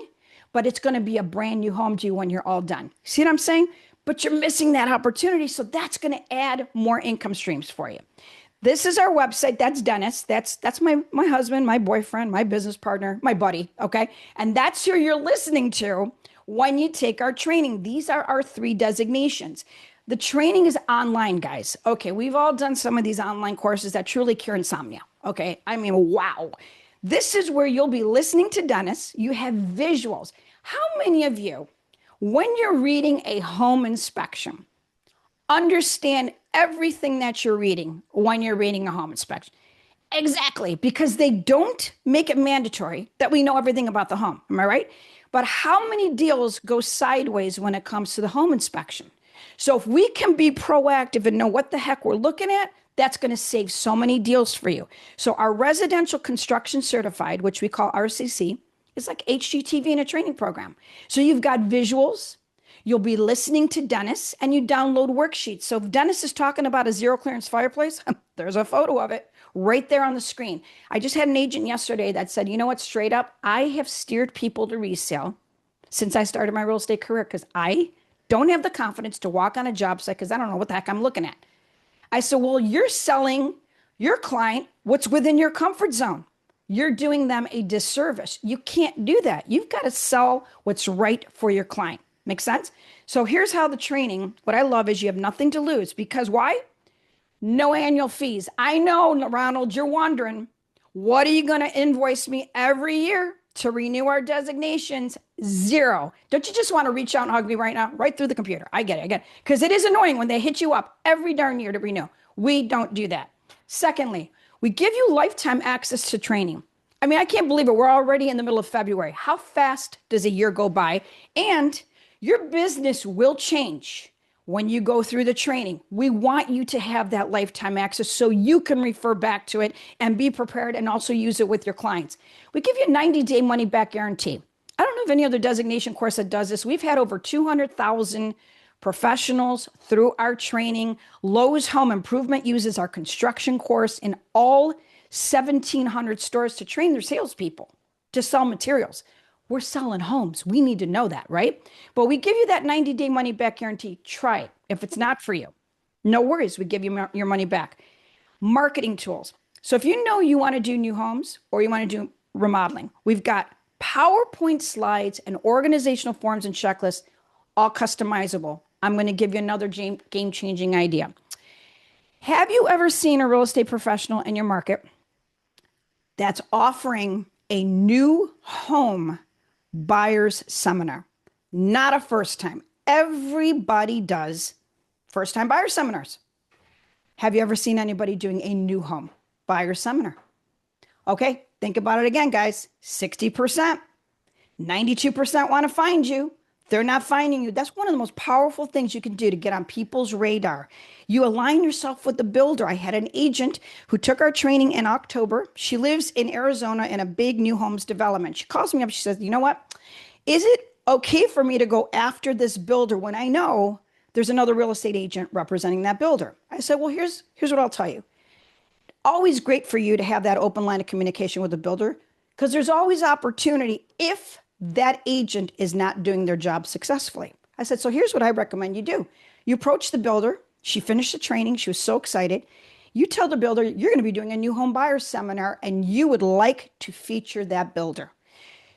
but it's going to be a brand new home to you when you're all done. See what I'm saying? But you're missing that opportunity. So that's going to add more income streams for you. This is our website. That's Dennis. That's my husband, my boyfriend, my business partner, my buddy. Okay. And that's who you're listening to when you take our training. These are our 3 designations. The training is online, guys. Okay, we've all done some of these online courses that truly cure insomnia. Okay, I mean, wow. This is where you'll be listening to Dennis. You have visuals. How many of you, when you're reading a home inspection, understand everything that you're reading when you're reading a home inspection? Exactly, because they don't make it mandatory that we know everything about the home. Am I right? But how many deals go sideways when it comes to the home inspection? So if we can be proactive and know what the heck we're looking at, that's going to save so many deals for you. So our residential construction certified, which we call RCC, is like HGTV in a training program. So you've got visuals, you'll be listening to Dennis, and you download worksheets. So if Dennis is talking about a zero clearance fireplace, there's a photo of it right there on the screen. I just had an agent yesterday that said, you know what, straight up, I have steered people to resale since I started my real estate career because I don't have the confidence to walk on a job site because I don't know what the heck I'm looking at. I said, well, you're selling your client what's within your comfort zone. You're doing them a disservice. You can't do that. You've got to sell what's right for your client. Make sense? So here's how the training, what I love is you have nothing to lose because why? No annual fees. I know, Ronald, you're wondering, what are you going to invoice me every year to renew our designations? Zero. Don't you just want to reach out and hug me right now? Right through the computer. I get it. Because it is annoying when they hit you up every darn year to renew. We don't do that. Secondly, we give you lifetime access to training. I mean, I can't believe it. We're already in the middle of February. How fast does a year go by? And your business will change when you go through the training. We want you to have that lifetime access so you can refer back to it and be prepared and also use it with your clients. We give you a 90-day money back guarantee. I don't know of any other designation course that does this. We've had over 200,000 professionals through our training. Lowe's Home Improvement uses our construction course in all 1,700 stores to train their salespeople to sell materials. We're selling homes. We need to know that, right? But we give you that 90-day money back guarantee. Try it. If it's not for you, no worries. We give you your money back. Marketing tools. So if you know you want to do new homes or you want to do remodeling, we've got PowerPoint slides and organizational forms and checklists, all customizable. I'm going to give you another game-changing idea. Have you ever seen a real estate professional in your market that's offering a new home buyer's seminar? Not a first time. Everybody does first time buyer seminars. Have you ever seen anybody doing a new home buyer seminar? Okay, think about it again, guys. 60%, 92% want to find you. They're not finding you. That's one of the most powerful things you can do to get on people's radar. You align yourself with the builder. I had an agent who took our training in October. She lives in Arizona in a big new homes development. She calls me up. She says, you know what? Is it okay for me to go after this builder when I know there's another real estate agent representing that builder? I said, well, here's what I'll tell you. Always great for you to have that open line of communication with the builder because there's always opportunity if that agent is not doing their job successfully. I said, so here's what I recommend you do. You approach the builder. She finished the training. She was so excited. You tell the builder you're going to be doing a new home buyer seminar and you would like to feature that builder.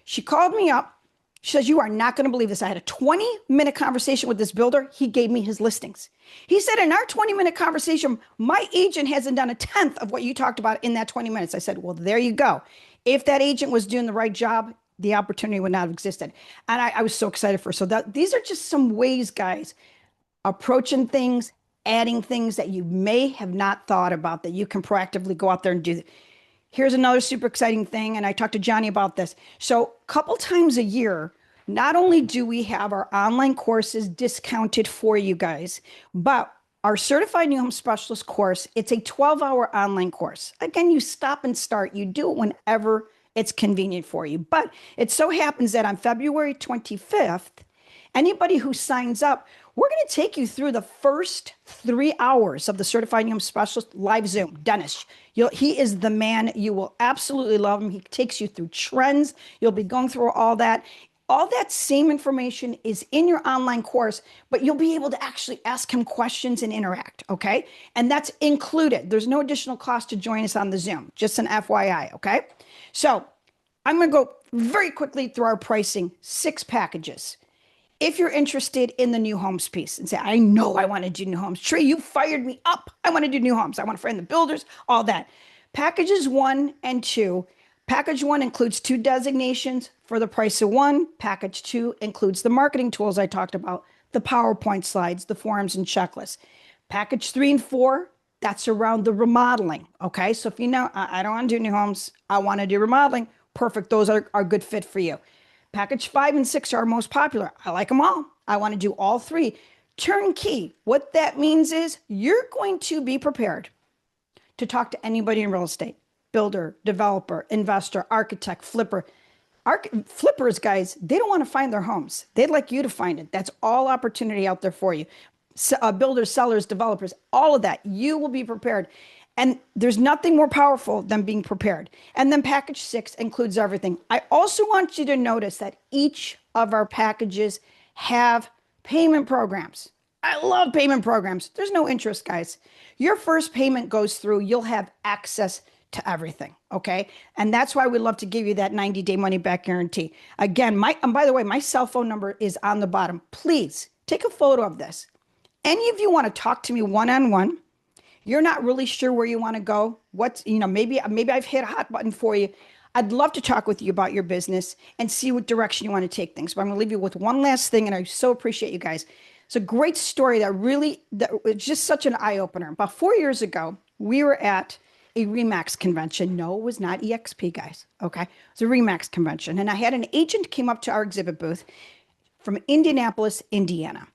She called me up. She says, you are not going to believe this. I had a 20-minute conversation with this builder. He gave me his listings. He said, in our 20-minute conversation, my agent hasn't done a tenth of what you talked about in that 20 minutes. I said, well, there you go. If that agent was doing the right job, the opportunity would not have existed. And I was so excited for her. So these are just some ways, guys, approaching things, adding things that you may have not thought about that you can proactively go out there and do. Here's another super exciting thing, and I talked to Johnny about this. So a couple times a year, not only do we have our online courses discounted for you guys, but our Certified New Home Specialist course, it's a 12-hour online course. Again, you stop and start. You do it whenever it's convenient for you. But it so happens that on February 25th, anybody who signs up, we're going to take you through the first 3 hours of the Certified New Home Specialist live Zoom. Dennis, he is the man. You will absolutely love him. He takes you through trends. You'll be going through all that. All that same information is in your online course, but you'll be able to actually ask him questions and interact, okay? And that's included. There's no additional cost to join us on the Zoom, just an FYI, okay? So I'm going to go very quickly through our pricing, 6 packages. If you're interested in the new homes piece and say, I know I want to do new homes. Trey, you fired me up. I want to do new homes. I want to find the builders, all that. Packages 1 and 2. Package 1 includes 2 designations for the price of 1. Package 2 includes the marketing tools I talked about, the PowerPoint slides, the forms and checklists. Package 3 and 4, that's around the remodeling. Okay. So if you know, I don't want to do new homes, I want to do remodeling. Perfect. Those are good fit for you. Package 5 and 6 are most popular. I like them all. I want to do all 3. Turnkey. What that means is you're going to be prepared to talk to anybody in real estate, builder, developer, investor, architect, flipper. Flippers, guys, they don't want to find their homes. They'd like you to find it. That's all opportunity out there for you. Builders, sellers, developers, all of that. You will be prepared. And there's nothing more powerful than being prepared. And then package 6 includes everything. I also want you to notice that each of our packages have payment programs. I love payment programs. There's no interest, guys. Your first payment goes through, you'll have access to everything, okay? And that's why we love to give you that 90-day money-back guarantee. Again, by the way, my cell phone number is on the bottom. Please take a photo of this. Any of you want to talk to me one-on-one, you're not really sure where you want to go, maybe I've hit a hot button for you. I'd love to talk with you about your business and see what direction you want to take things. But I'm going to leave you with one last thing, and I so appreciate you guys. It's a great story that was just such an eye-opener. About 4 years ago, we were at a RE/MAX convention. No, it was not EXP, guys. Okay. It was a RE/MAX convention. And I had an agent came up to our exhibit booth from Indianapolis, Indiana.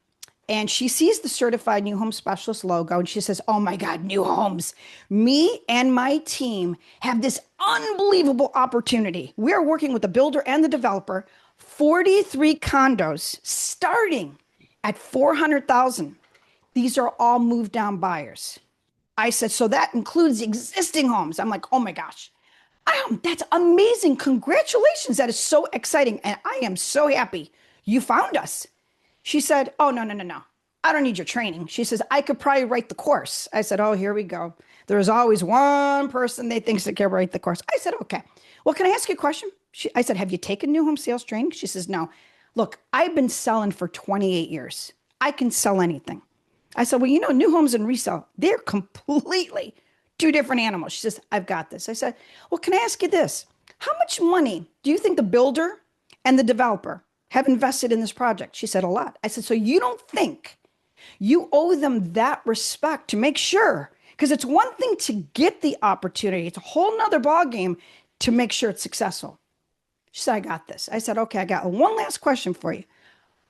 And she sees the certified new home specialist logo and she says, oh my God, new homes. Me and my team have this unbelievable opportunity. We are working with the builder and the developer, 43 condos starting at 400,000. These are all move down buyers. I said, so that includes existing homes. I'm like, oh my gosh, that's amazing. Congratulations. That is so exciting. And I am so happy you found us. She said, oh, no. I don't need your training. She says, I could probably write the course. I said, oh, here we go. There's always one person they think that can write the course. I said, okay. Well, can I ask you a question? I said, have you taken new home sales training? She says, no. Look, I've been selling for 28 years. I can sell anything. I said, well, new homes and resale, they're completely 2 different animals. She says, I've got this. I said, well, can I ask you this? How much money do you think the builder and the developer have invested in this project? She said, a lot. I said, so you don't think you owe them that respect to make sure, because it's one thing to get the opportunity. It's a whole nother ballgame to make sure it's successful. She said, I got this. I said, okay, I got one last question for you.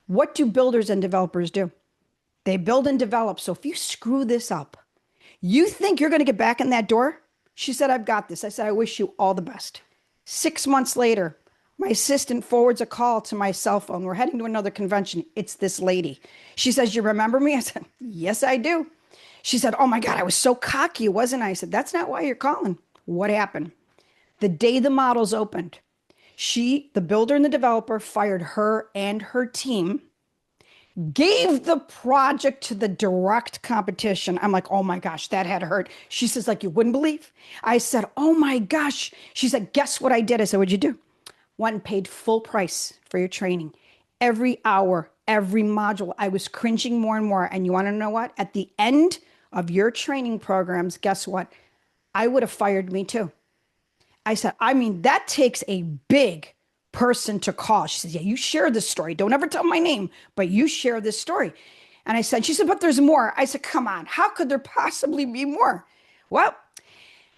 What do builders and developers do? They build and develop. So if you screw this up, you think you're going to get back in that door? She said, I've got this. I said, I wish you all the best. 6 months later, my assistant forwards a call to my cell phone. We're heading to another convention. It's this lady. She says, you remember me? I said, yes, I do. She said, oh my God, I was so cocky, wasn't I? I said, that's not why you're calling. What happened? The day the models opened, the builder and the developer fired her and her team, gave the project to the direct competition. I'm like, oh my gosh, that had hurt. She says, like, you wouldn't believe. I said, oh my gosh. She said, guess what I did? I said, what'd you do? Went and paid full price for your training. Every hour, every module, I was cringing more and more. And you want to know what? At the end of your training programs, guess what? I would have fired me too. I said, that takes a big person to call. She said, yeah, you share this story. Don't ever tell my name, but you share this story. And she said, but there's more. I said, come on, how could there possibly be more? Well,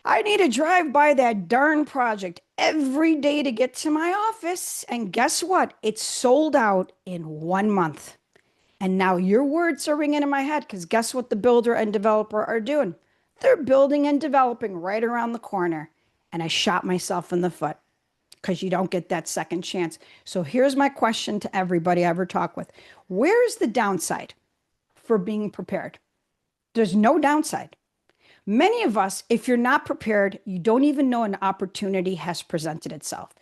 I need to drive by that darn project every day to get to my office. And guess what? It's sold out in 1 month. And now your words are ringing in my head, because guess what the builder and developer are doing? They're building and developing right around the corner. And I shot myself in the foot, because you don't get that second chance. So here's my question to everybody I ever talk with. Where's the downside for being prepared? There's no downside. Many of us, if you're not prepared, you don't even know an opportunity has presented itself.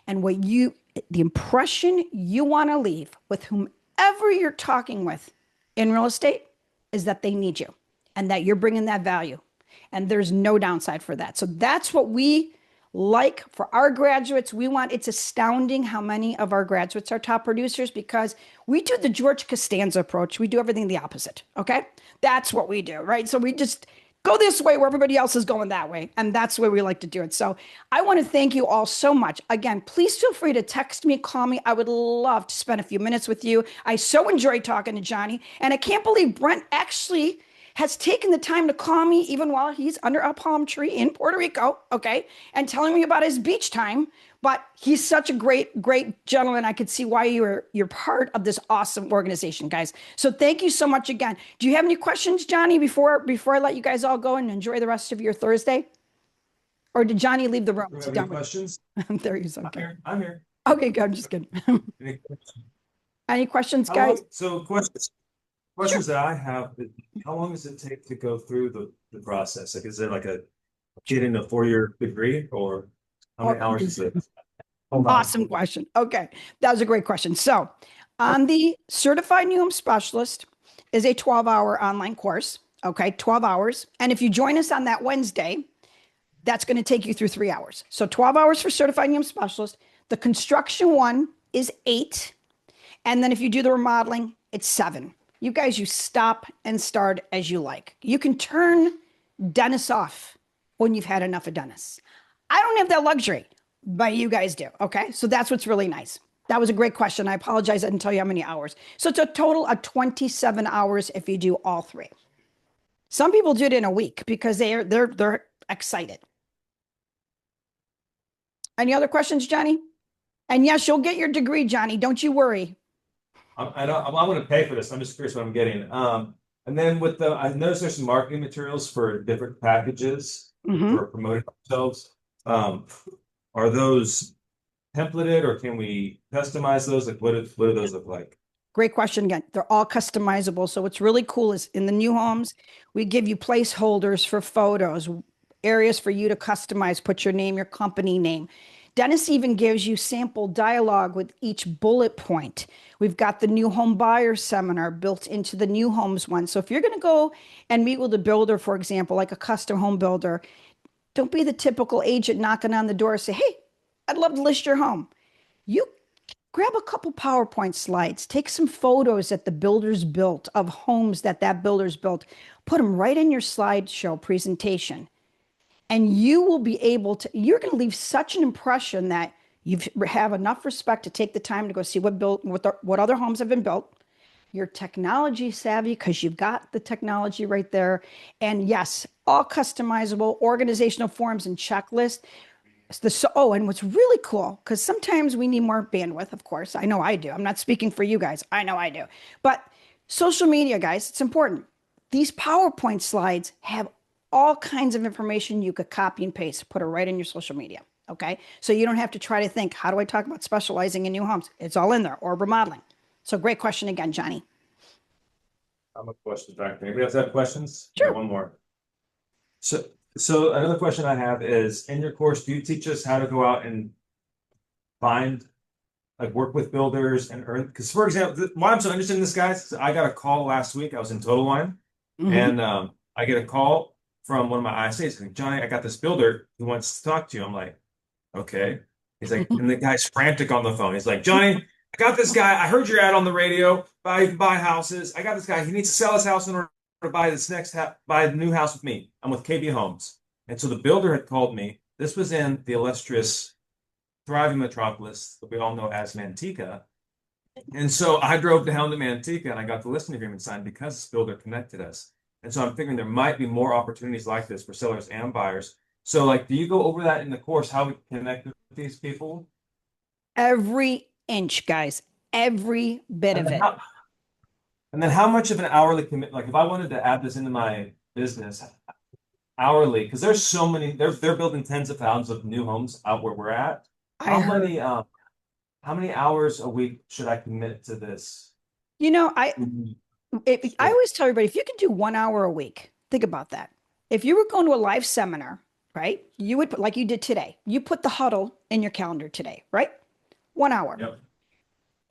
And the impression you want to leave with whomever you're talking with in real estate is that they need you and that you're bringing that value. And there's no downside for that. So that's what we Like for our graduates, it's astounding how many of our graduates are top producers because we do the George Costanza approach. We do everything the opposite. Okay. That's what we do, right? So we just go this way where everybody else is going that way. And that's the way we like to do it. So I want to thank you all so much. Again, please feel free to text me, call me. I would love to spend a few minutes with you. I so enjoyed talking to Johnny. And I can't believe Brent actually has taken the time to call me even while he's under a palm tree in Puerto Rico, okay, and telling me about his beach time. But he's such a great gentleman. I could see why you're part of this awesome organization, guys. So thank you so much again. Do you have any questions, Johnny, before I let you guys all go and enjoy the rest of your Thursday? Or did Johnny leave the room? Do you have any questions? There he is. Okay. I'm here. Okay, good. I'm just kidding. Any questions? Any questions, How long- guys? So questions that I have, how long does it take to go through the process? Like, is it like getting a 4-year degree or how many hours is it? Awesome question. Okay. That was a great question. So on the Certified New Home Specialist is a 12-hour online course. Okay. 12 hours. And if you join us on that Wednesday, that's going to take you through 3 hours. So 12 hours for Certified New Home Specialist. The construction one is 8. And then if you do the remodeling, it's 7. You guys, you stop and start as you like. You can turn dentists off when you've had enough of dentists. I don't have that luxury, but you guys do. Okay. So that's what's really nice. That was a great question. I apologize. I didn't tell you how many hours. So it's a total of 27 hours if you do all 3. Some people do it in a week because they're excited. Any other questions, Johnny? And yes, you'll get your degree, Johnny. Don't you worry. I want to pay for this. I'm just curious what I'm getting. And then I noticed there's some marketing materials for different packages for promoting themselves. Are those templated or can we customize those? Like what do those look like? Great question again. They're all customizable. So what's really cool is in the new homes, we give you placeholders for photos, areas for you to customize, put your name, your company name. Dennis even gives you sample dialogue with each bullet point. We've got the new home buyer seminar built into the new homes one. So if you're going to go and meet with a builder, for example, like a custom home builder, don't be the typical agent knocking on the door and say, hey, I'd love to list your home. You grab a couple PowerPoint slides, take some photos that the builders built of homes that builder's built, put them right in your slideshow presentation. And you will be able to, you're going to leave such an impression that you have enough respect to take the time to go see what other homes have been built. You're technology savvy because you've got the technology right there. And yes, all customizable organizational forms and checklists. And what's really cool, because sometimes we need more bandwidth, of course. I know I do. I'm not speaking for you guys. I know I do. But social media, guys, it's important. These PowerPoint slides have all kinds of information you could copy and paste, put it right in your social media. Okay. So you don't have to try to think, how do I talk about specializing in new homes? It's all in there, or remodeling. So great question again, Johnny. I'm a question back. Anybody else have questions? Sure. One more. So another question I have is, in your course, do you teach us how to go out and work with builders and earn? Because for example, why I'm so interested in this, guys, I got a call last week. I was in Total Wine, and I get a call from one of my ISAs saying, Johnny, I got this builder who wants to talk to you. I'm like, okay. He's like, and the guy's frantic on the phone. He's like, Johnny, I got this guy. I heard your ad on the radio. Buy houses. I got this guy. He needs to sell his house in order to buy buy the new house with me. I'm with KB Homes. And so the builder had called me. This was in the illustrious, thriving metropolis that we all know as Manteca. And so I drove down to Manteca and I got the listing agreement signed because this builder connected us. And so I'm figuring there might be more opportunities like this for sellers and buyers. So do you go over that in the course, how we connect with these people? Every inch, guys, every bit of it. And then how much of an hourly commit, like if I wanted to add this into my business hourly, because there's so many, they're building tens of thousands of new homes out where we're at. How many hours a week should I commit to this? I always tell everybody, if you can do 1 hour a week, think about that. If you were going to a live seminar, right, you would put, like you did today, you put the huddle in your calendar today, right? 1 hour. Yep.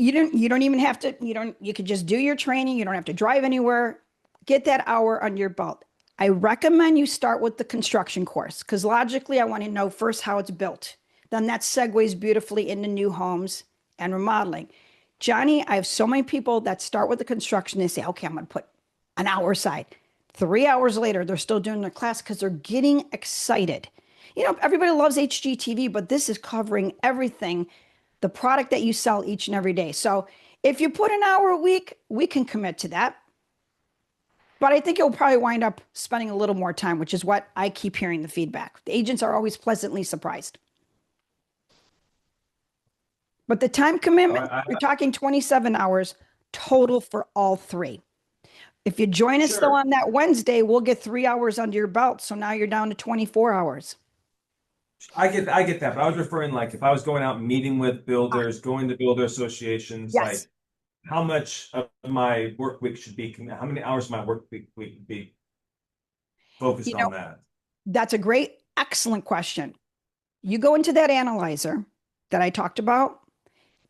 You don't even have to, you could just do your training. You don't have to drive anywhere. Get that hour on your belt. I recommend you start with the construction course because logically, I want to know first how it's built. Then that segues beautifully into new homes and remodeling. Johnny, I have so many people that start with the construction. They say, okay, I'm going to put an hour aside. 3 hours later, they're still doing their class because they're getting excited. You know, everybody loves HGTV, but this is covering everything, the product that you sell each and every day. So if you put an hour a week, we can commit to that. But I think you'll probably wind up spending a little more time, which is what I keep hearing the feedback. The agents are always pleasantly surprised. But the time commitment, you're talking 27 hours total for all three. If you join us though on that Wednesday, we'll get 3 hours under your belt. So now you're down to 24 hours. I get that, but I was referring like if I was going out and meeting with builders, going to builder associations, Yes. like how much of my work week should be, how many hours of my work week would be focused on that? That's a great, excellent question. You go into that analyzer that I talked about,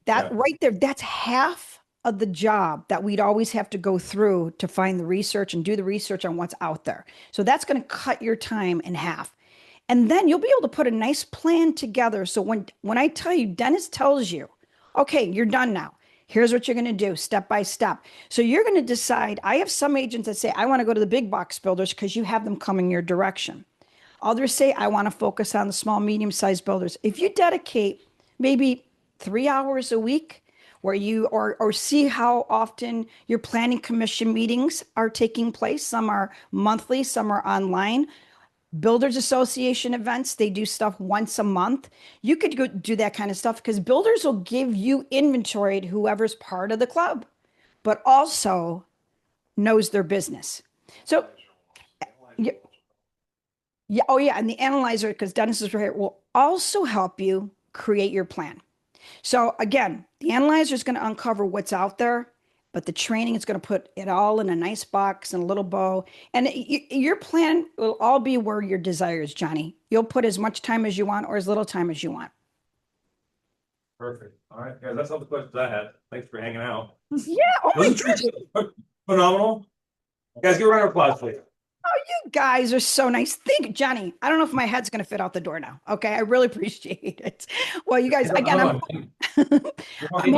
that right there, that's half of the job that we'd always have to go through to find the research and do the research on what's out there. So that's going to cut your time in half. And then you'll be able to put a nice plan together. So when I tell you, Dennis tells you, okay, you're done now. Here's what you're going to do step by step. So you're going to decide. I have some agents that say, I want to go to the big box builders because you have them coming your direction. Others say, I want to focus on the small, medium-sized builders. If you dedicate maybe 3 hours a week where you or see how often your planning commission meetings are taking place. Some are monthly, some are online. Builders Association events, they do stuff once a month. You could go do that kind of stuff because builders will give you inventory to whoever's part of the club, but also knows their business. So, yeah, oh yeah, and the analyzer, because Dennis is right here, will also help you create your plan. So again, the analyzer is going to uncover what's out there, but the training is going to put it all in a nice box and a little bow. And your plan will all be where your desire is, Johnny. You'll put as much time as you want or as little time as you want. Perfect. All right, guys, that's all the questions I had. Thanks for hanging out. Yeah. Oh my gosh. Phenomenal. Guys, give a round of applause, please. Oh, you guys are so nice. Think, Johnny, I don't know if my head's going to fit out the door now. Okay. I really appreciate it. Well, you guys, again, Can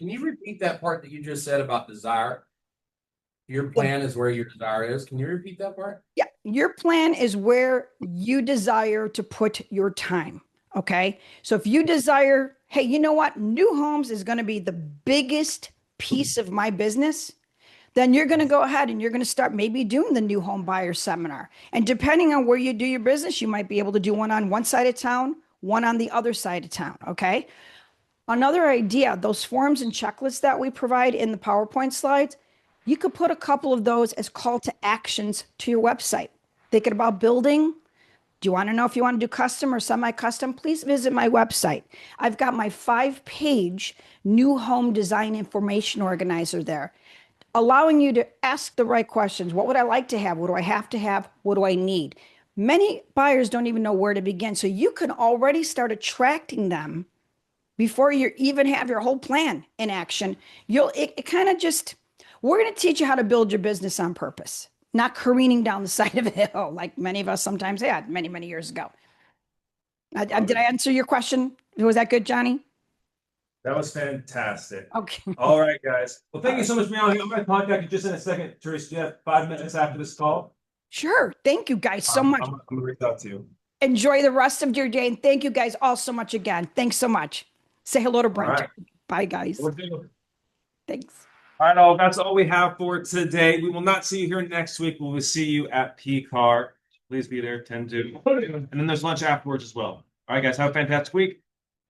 you repeat that part that you just said about desire? Your plan is where your desire is. Can you repeat that part? Yeah. Your plan is where you desire to put your time. Okay. So if you desire, hey, you know what? New homes is going to be the biggest piece of my business. Then you're going to go ahead and you're going to start maybe doing the new home buyer seminar. And depending on where you do your business, you might be able to do one on one side of town, one on the other side of town. Okay. Another idea, those forms and checklists that we provide in the PowerPoint slides, you could put a couple of those as call to actions to your website. Thinking about building. Do you want to know if you want to do custom or semi-custom? Please visit my website. I've got my 5-page new home design information organizer there, allowing you to ask the right questions. What would I like to have? What do I have to have? What do I need? Many buyers don't even know where to begin. So you can already start attracting them before you even have your whole plan in action. It kind of just, we're going to teach you how to build your business on purpose, not careening down the side of a hill like many of us sometimes had many, many years ago. Did I answer your question? Was that good, Johnny? That was fantastic. Okay. All right, guys. Well, thank you so much for being on here. I'm going to contact you just in a second. Teresa, do you have 5 minutes after this call? Sure. Thank you guys so much. I'm going to reach out to you. Enjoy the rest of your day. And thank you guys all so much again. Thanks so much. Say hello to Brent. Right. Bye, guys. We'll do. Thanks. All right, all. That's all we have for today. We will not see you here next week. We will see you at PCAR. Please be there 10 to. And then there's lunch afterwards as well. All right, guys. Have a fantastic week.